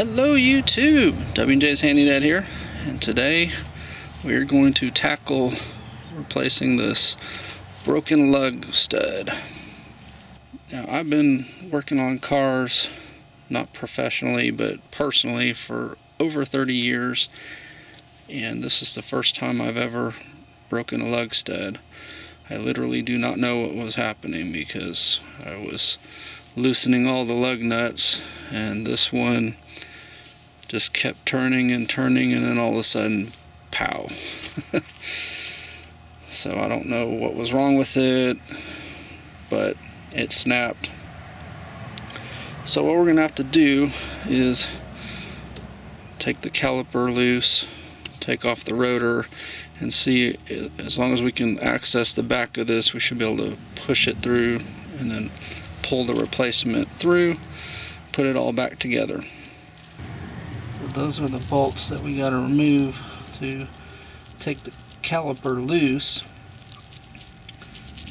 Hello YouTube, W&J's Handy Dad here, and today we're going to tackle replacing this broken lug stud. Now I've been working on cars, not professionally but personally, for over 30 years, and this is the first time I've ever broken a lug stud. I literally do not know what was happening because I was loosening all the lug nuts and this one just kept turning and turning, and then all of a sudden, pow. So I don't know what was wrong with it, but it snapped. So what we're gonna have to do is take the caliper loose, take off the rotor, and see, as long as we can access the back of this, we should be able to push it through and then pull the replacement through, put it all back together. So those are the bolts that we got to remove to take the caliper loose.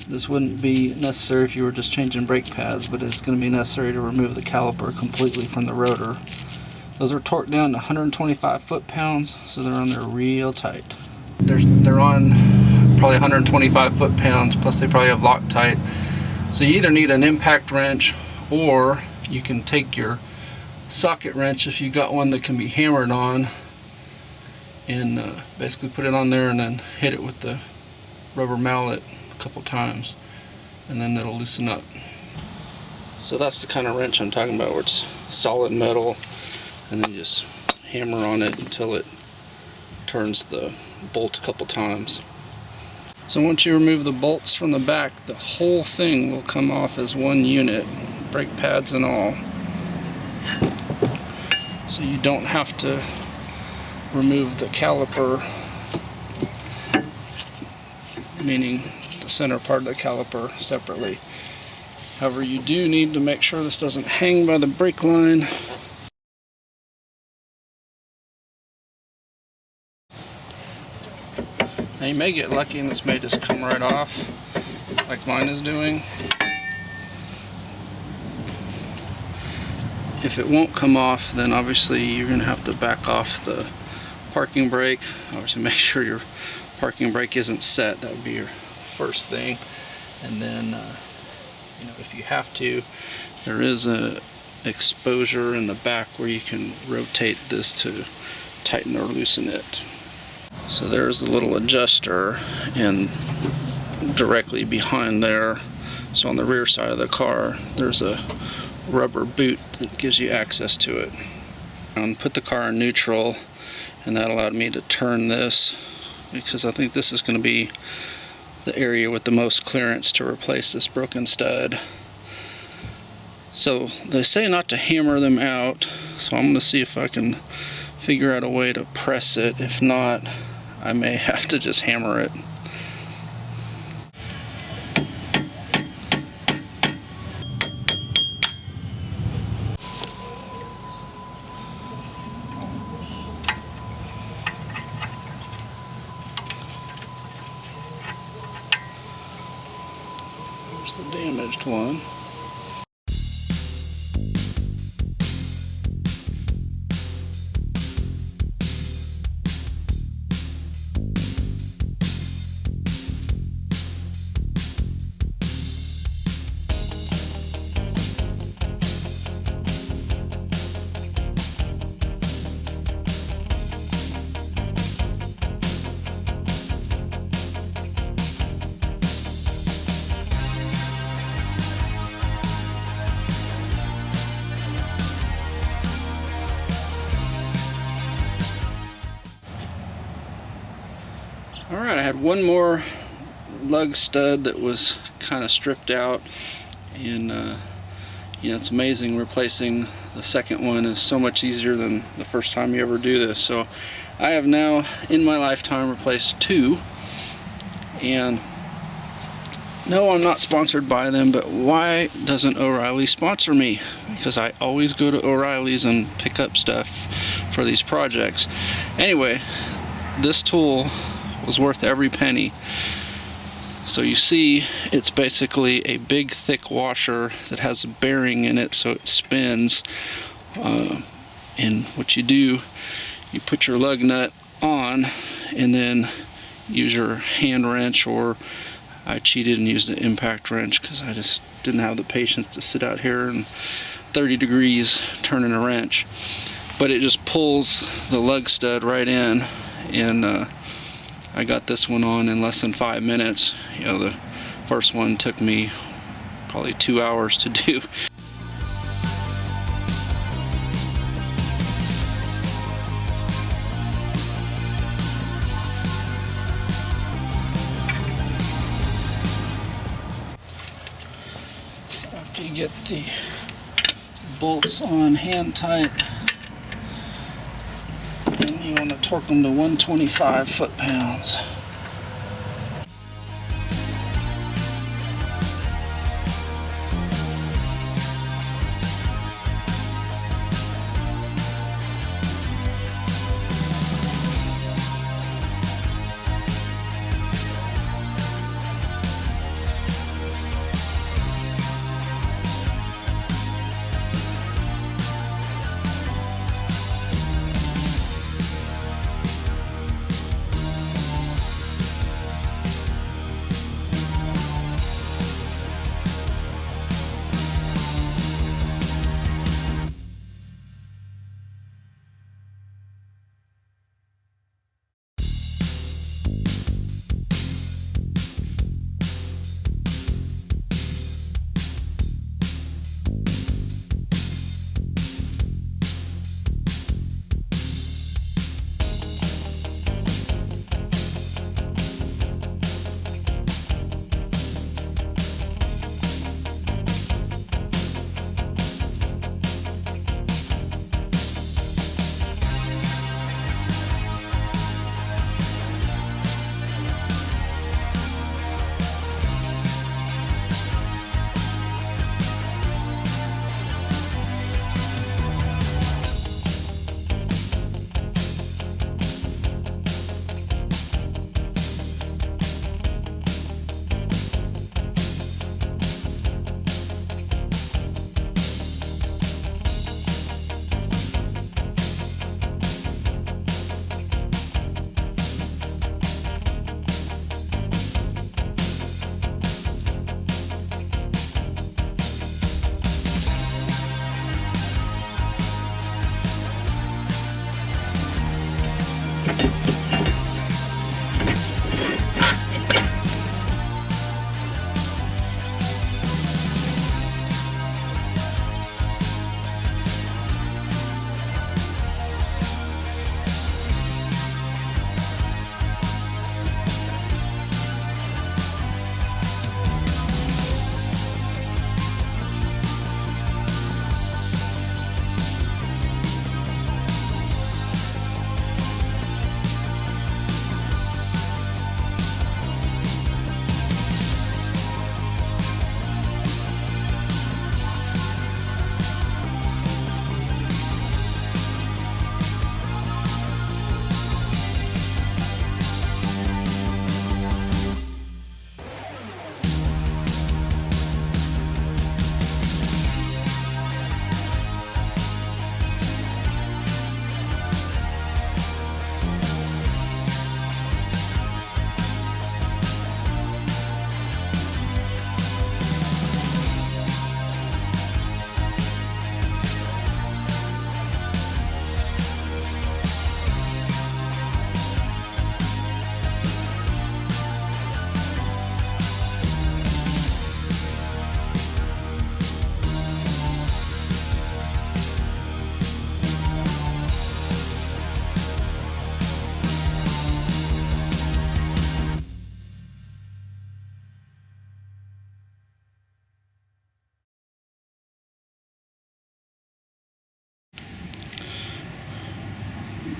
This wouldn't be necessary if you were just changing brake pads, but it's going to be necessary to remove the caliper completely from the rotor. Those are torqued down to 125 foot-pounds, so they're on there real tight. They're on probably 125 foot-pounds, plus they probably have Loctite. So you either need an impact wrench, or you can take your socket wrench, if you got one that can be hammered on, and basically put it on there and then hit it with the rubber mallet a couple times, and then it'll loosen up. So that's the kind of wrench I'm talking about, where it's solid metal, and then just hammer on it until it turns the bolt a couple times. So once you remove the bolts from the back, the whole thing will come off as one unit, brake pads and all. So you don't have to remove the caliper, meaning the center part of the caliper, separately. However, you do need to make sure this doesn't hang by the brake line. Now you may get lucky and this may just come right off, like mine is doing. If it won't come off, then obviously you're going to have to back off the parking brake. Obviously make sure your parking brake isn't set. That would be your first thing. And then, if you have to, there is a exposure in the back where you can rotate this to tighten or loosen it. So there's the little adjuster, and directly behind there, so on the rear side of the car, there's a rubber boot that gives you access to it. Put the car in neutral, and that allowed me to turn this, because I think this is going to be the area with the most clearance to replace this broken stud. So they say not to hammer them out, so I'm going to see if I can figure out a way to press it. If not, I may have to just hammer it. Here's the damaged one. Alright, I had one more lug stud that was kind of stripped out, and it's amazing, replacing the second one is so much easier than the first time you ever do this. So I have now in my lifetime replaced two, and no, I'm not sponsored by them, but why doesn't O'Reilly sponsor me? Because I always go to O'Reilly's and pick up stuff for these projects. Anyway, this tool was worth every penny. So you see, it's basically a big thick washer that has a bearing in it so it spins, And what you do, you put your lug nut on and then use your hand wrench, or I cheated and used an impact wrench because I just didn't have the patience to sit out here in 30 degrees turning a wrench. But it just pulls the lug stud right in, and I got this one on in less than 5 minutes. You know, the first one took me probably 2 hours to do. After you get the bolts on hand tight, then you want to torque them to 125 foot-pounds.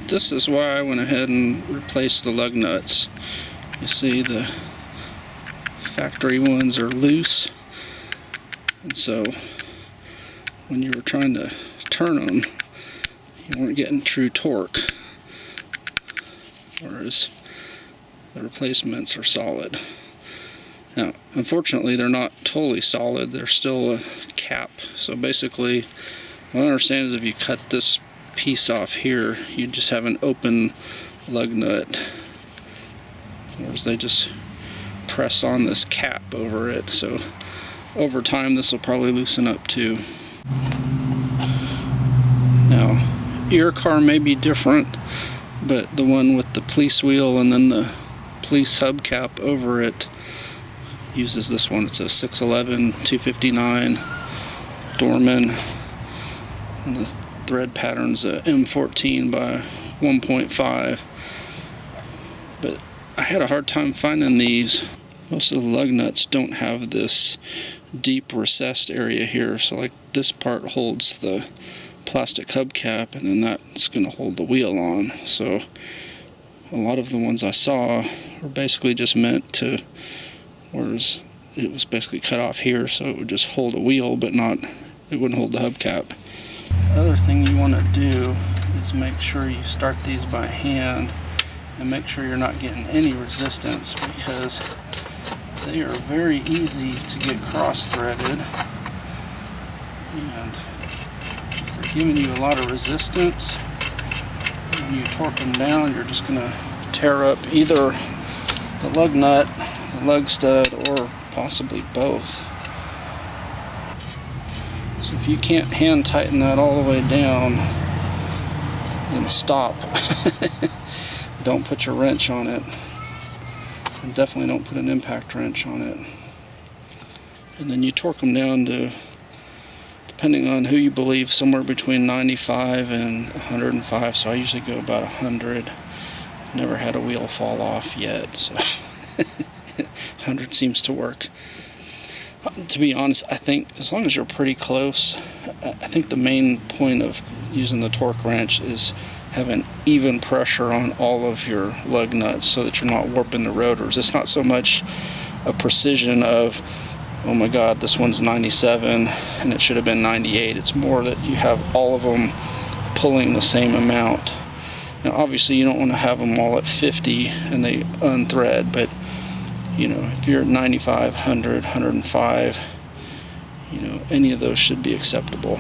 This is why I went ahead and replaced the lug nuts. You see the factory ones are loose, and so when you were trying to turn them, you weren't getting true torque, whereas the replacements are solid. Now, unfortunately, they're not totally solid. They're still a cap. So basically, what I understand is if you cut this piece off here, you just have an open lug nut, whereas they just press on this cap over it. So over time this will probably loosen up too. Now, your car may be different, but the one with the police wheel and then the police hubcap over it uses this one. It's a 611 259 Dorman, and the thread pattern's a M14 by 1.5. But I had a hard time finding these. Most of the lug nuts don't have this deep recessed area here, so like this part holds the plastic hubcap, and then that's going to hold the wheel on. So a lot of the ones I saw were basically just meant to, whereas it was basically cut off here so it would just hold a wheel, but not, it wouldn't hold the hubcap. The other thing you want to do is make sure you start these by hand and make sure you're not getting any resistance, because they are very easy to get cross-threaded, and if they're giving you a lot of resistance, when you torque them down, you're just going to tear up either the lug nut, the lug stud, or possibly both. So if you can't hand tighten that all the way down, then stop. Don't put your wrench on it, and definitely don't put an impact wrench on it. And then you torque them down to, depending on who you believe, somewhere between 95 and 105. So I usually go about 100. Never had a wheel fall off yet, so 100 seems to work. To be honest, I think as long as you're pretty close, I think the main point of using the torque wrench is having even pressure on all of your lug nuts so that you're not warping the rotors. It's not so much a precision of, oh my god, this one's 97 and it should have been 98. It's more that you have all of them pulling the same amount. Now obviously you don't want to have them all at 50 and they unthread, but you know, if you're at 95, 100, 105, you know, any of those should be acceptable.